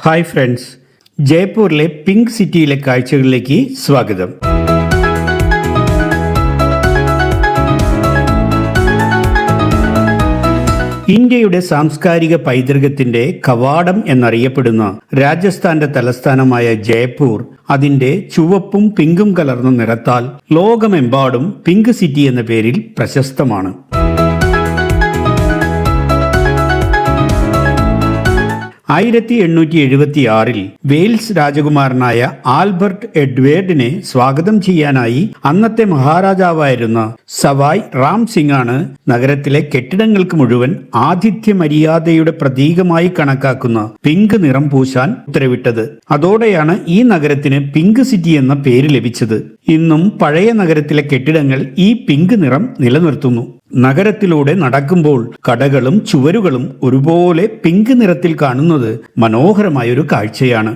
Hi friends, ജയ്പൂരിലെ pink സിറ്റിയിലെ കാഴ്ചകളിലേക്ക് സ്വാഗതം. ഇന്ത്യയുടെ സാംസ്കാരിക പൈതൃകത്തിന്റെ കവാടം എന്നറിയപ്പെടുന്ന രാജസ്ഥാന്റെ തലസ്ഥാനമായ ജയ്പൂർ അതിന്റെ ചുവപ്പും പിങ്കും കലർന്ന നിറത്താൽ ലോകമെമ്പാടും പിങ്ക് സിറ്റി എന്ന പേരിൽ പ്രശസ്തമാണ്. 1876 വെയിൽസ് രാജകുമാരനായ ആൽബർട്ട് എഡ്വേർഡിനെ സ്വാഗതം ചെയ്യാനായി അന്നത്തെ മഹാരാജാവായിരുന്ന സവായ് റാം സിംഗ് ആണ് നഗരത്തിലെ കെട്ടിടങ്ങൾക്ക് മുഴുവൻ ആതിഥ്യ മര്യാദയുടെ പ്രതീകമായി കണക്കാക്കുന്ന പിങ്ക് നിറം പൂശാൻ ഉത്തരവിട്ടത്. അതോടെയാണ് ഈ നഗരത്തിന് പിങ്ക് സിറ്റി എന്ന പേര് ലഭിച്ചത്. ഇന്നും പഴയ നഗരത്തിലെ കെട്ടിടങ്ങൾ ഈ പിങ്ക് നിറം നിലനിർത്തുന്നു. നഗരത്തിലൂടെ നടക്കുമ്പോൾ കടകളും ചുവരുകളും ഒരുപോലെ പിങ്ക് നിറത്തിൽ കാണുന്നത് മനോഹരമായൊരു കാഴ്ചയാണ്.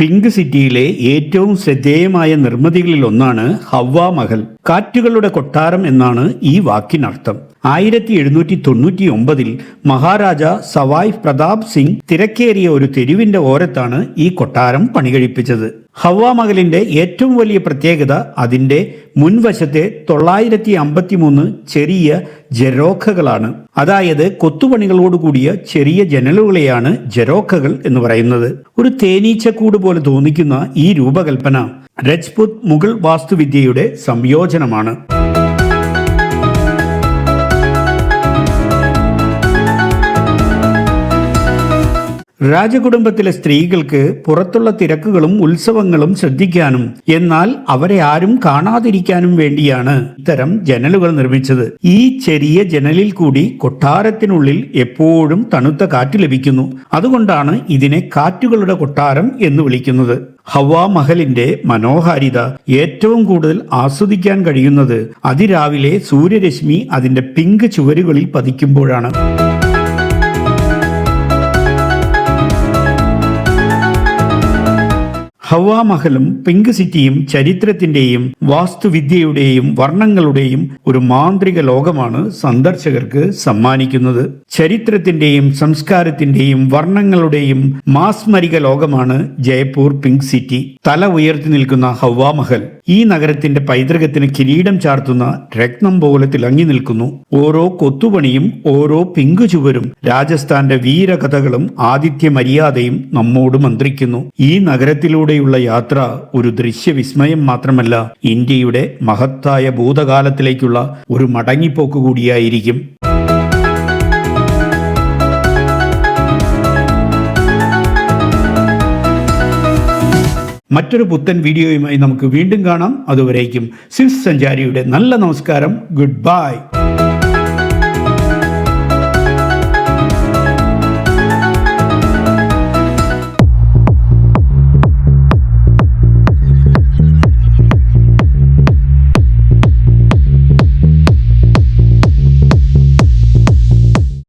പിങ്ക് സിറ്റിയിലെ ഏറ്റവും ശ്രദ്ധേയമായ നിർമ്മിതികളിൽ ഒന്നാണ് ഹവ്വ മഹൽ. കാറ്റുകളുടെ കൊട്ടാരം എന്നാണ് ഈ വാക്കിനർത്ഥം. 1799 മഹാരാജ സവായ് പ്രതാപ് സിംഗ് തിരക്കേറിയ ഒരു തെരുവിന്റെ ഓരത്താണ് ഈ കൊട്ടാരം പണികഴിപ്പിച്ചത്. ഹവ്വ മഹലിന്റെ ഏറ്റവും വലിയ പ്രത്യേകത അതിന്റെ മുൻവശത്തെ 953 ചെറിയ ജരോഖകളാണ്. അതായത് കൊത്തുപണികളോടുകൂടിയ ചെറിയ ജനലുകളെയാണ് ജരോഖകൾ എന്ന് പറയുന്നത്. ഒരു തേനീച്ചക്കൂട് പോലെ തോന്നിക്കുന്ന ഈ രൂപകൽപ്പന രജ്പുത് മുഗൾ വാസ്തുവിദ്യയുടെ സംയോജനമാണ്. രാജകുടുംബത്തിലെ സ്ത്രീകൾക്ക് പുറത്തുള്ള തിരക്കുകളും ഉത്സവങ്ങളും ശ്രദ്ധിക്കാനും എന്നാൽ അവരെ ആരും കാണാതിരിക്കാനും വേണ്ടിയാണ് ഇത്തരം ജനലുകൾ നിർമ്മിച്ചത്. ഈ ചെറിയ ജനലിൽ കൂടി കൊട്ടാരത്തിനുള്ളിൽ എപ്പോഴും തണുത്ത കാറ്റ് ലഭിക്കുന്നു. അതുകൊണ്ടാണ് ഇതിനെ കാറ്റുകളുടെ കൊട്ടാരം എന്ന് വിളിക്കുന്നത്. ഹവ്വ മഹലിന്റെ മനോഹാരിത ഏറ്റവും കൂടുതൽ ആസ്വദിക്കാൻ കഴിയുന്നത് അതിരാവിലെ സൂര്യരശ്മി അതിന്റെ പിങ്ക് ചുവരുകളിൽ പതിക്കുമ്പോഴാണ്. ഹവ്വ മഹലും പിങ്ക് സിറ്റിയും ചരിത്രത്തിന്റെയും വാസ്തുവിദ്യയുടെയും വർണ്ണങ്ങളുടെയും ഒരു മാന്ത്രിക ലോകമാണ് സന്ദർശകർക്ക് സമ്മാനിക്കുന്നത്. ചരിത്രത്തിന്റെയും സംസ്കാരത്തിന്റെയും വർണ്ണങ്ങളുടെയും മാസ്മരിക ലോകമാണ് ജയ്പൂർ പിങ്ക് സിറ്റി. തല ഉയർത്തി നിൽക്കുന്ന ഹവ്വ മഹൽ ഈ നഗരത്തിന്റെ പൈതൃകത്തിന് കിരീടം ചാർത്തുന്ന രത്നം പോലെ തിളങ്ങി നിൽക്കുന്നു. ഓരോ കൊത്തുപണിയും ഓരോ പിങ്ക് ചുവരും രാജസ്ഥാന്റെ വീരകഥകളും ആതിഥ്യ മര്യാദയും നമ്മോട് മന്ത്രിക്കുന്നു. ഈ നഗരത്തിലൂടെയുള്ള യാത്ര ഒരു ദൃശ്യവിസ്മയം മാത്രമല്ല, ഇന്ത്യയുടെ മഹത്തായ ഭൂതകാലത്തിലേക്കുള്ള ഒരു മടങ്ങിപ്പോക്ക് കൂടിയായിരിക്കും. മറ്റൊരു പുത്തൻ വീഡിയോയുമായി നമുക്ക് വീണ്ടും കാണാം. അതുവരേക്കും സിൽസ് സഞ്ചാരിയുടെ നല്ല നമസ്കാരം. Good bye.